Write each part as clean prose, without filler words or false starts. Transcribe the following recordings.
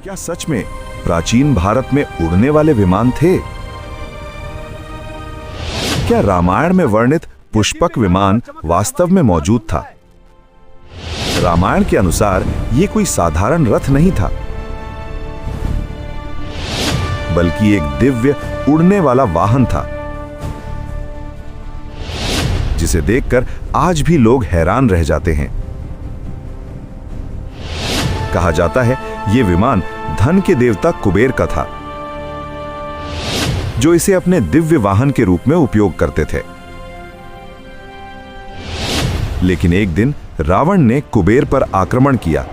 क्या सच में प्राचीन भारत में उड़ने वाले विमान थे? क्या रामायण में वर्णित पुष्पक विमान वास्तव में मौजूद था? रामायण के अनुसार यह कोई साधारण रथ नहीं था, बल्कि एक दिव्य उड़ने वाला वाहन था, जिसे देखकर आज भी लोग हैरान रह जाते हैं। कहा जाता है यह विमान धन के देवता कुबेर का था, जो इसे अपने दिव्य वाहन के रूप में उपयोग करते थे। लेकिन एक दिन रावण ने कुबेर पर आक्रमण किया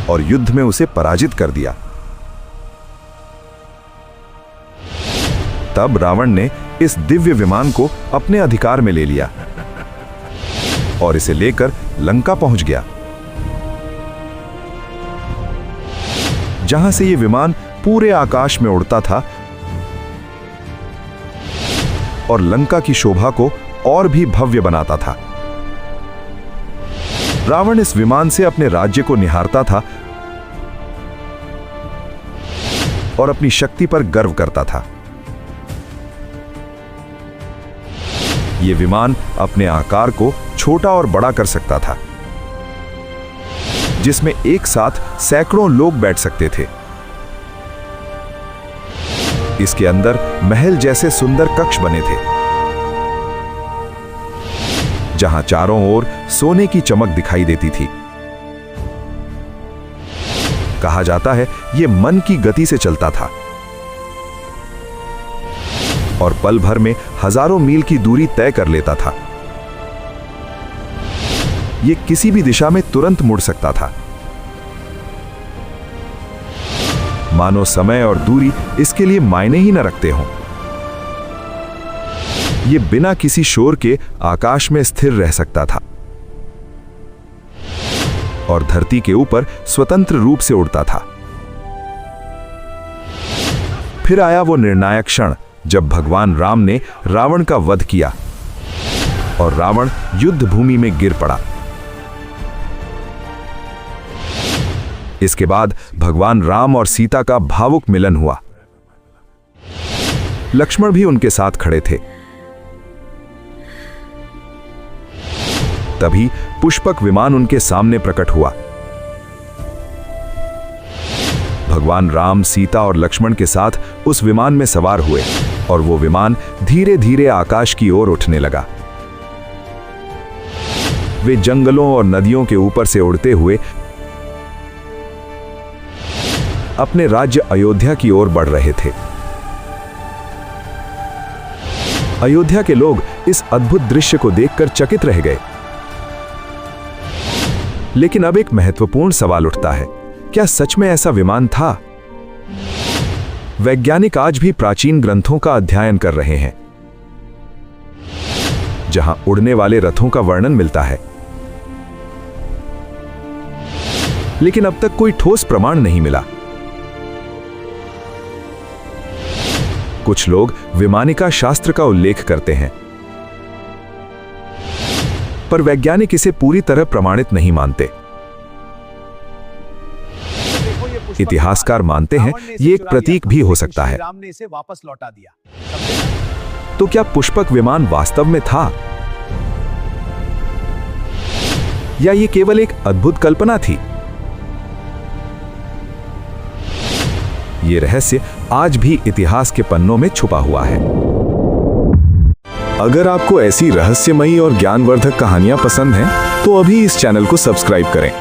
और युद्ध में उसे पराजित कर दिया। तब रावण ने इस दिव्य विमान को अपने अधिकार में ले लिया और इसे लेकर लंका पहुंच गया, जहां से यह विमान पूरे आकाश में उड़ता था और लंका की शोभा को और भी भव्य बनाता था। रावण इस विमान से अपने राज्य को निहारता था और अपनी शक्ति पर गर्व करता था। यह विमान अपने आकार को छोटा और बड़ा कर सकता था, जिसमें एक साथ सैकड़ों लोग बैठ सकते थे। इसके अंदर महल जैसे सुंदर कक्ष बने थे, जहां चारों ओर सोने की चमक दिखाई देती थी। कहा जाता है यह मन की गति से चलता था और पल भर में हजारों मील की दूरी तय कर लेता था। यह किसी भी दिशा में तुरंत मुड़ सकता था, मानो समय और दूरी इसके लिए मायने ही न रखते हों। यह बिना किसी शोर के आकाश में स्थिर रह सकता था और धरती के ऊपर स्वतंत्र रूप से उड़ता था। फिर आया वो निर्णायक क्षण जब भगवान राम ने रावण का वध किया और रावण युद्ध भूमि में गिर पड़ा। इसके बाद भगवान राम और सीता का भावुक मिलन हुआ। लक्ष्मण भी उनके साथ खड़े थे। तभी पुष्पक विमान उनके सामने प्रकट हुआ। भगवान राम, सीता और लक्ष्मण के साथ उस विमान में सवार हुए और वो विमान धीरे धीरे आकाश की ओर उठने लगा। वे जंगलों और नदियों के ऊपर से उड़ते हुए अपने राज्य अयोध्या की ओर बढ़ रहे थे। अयोध्या के लोग इस अद्भुत दृश्य को देखकर चकित रह गए। लेकिन अब एक महत्वपूर्ण सवाल उठता है, क्या सच में ऐसा विमान था? वैज्ञानिक आज भी प्राचीन ग्रंथों का अध्ययन कर रहे हैं, जहां उड़ने वाले रथों का वर्णन मिलता है, लेकिन अब तक कोई ठोस प्रमाण नहीं मिला। कुछ लोग विमानिका शास्त्र का उल्लेख करते हैं, पर वैज्ञानिक इसे पूरी तरह प्रमाणित नहीं मानते। इतिहासकार मानते हैं यह एक प्रतीक भी हो सकता है। राम ने इसे वापस लौटा दिया। तो क्या पुष्पक विमान वास्तव में था, या यह केवल एक अद्भुत कल्पना थी? यह रहस्य आज भी इतिहास के पन्नों में छुपा हुआ है। अगर आपको ऐसी रहस्यमयी और ज्ञानवर्धक कहानियां पसंद हैं, तो अभी इस चैनल को सब्सक्राइब करें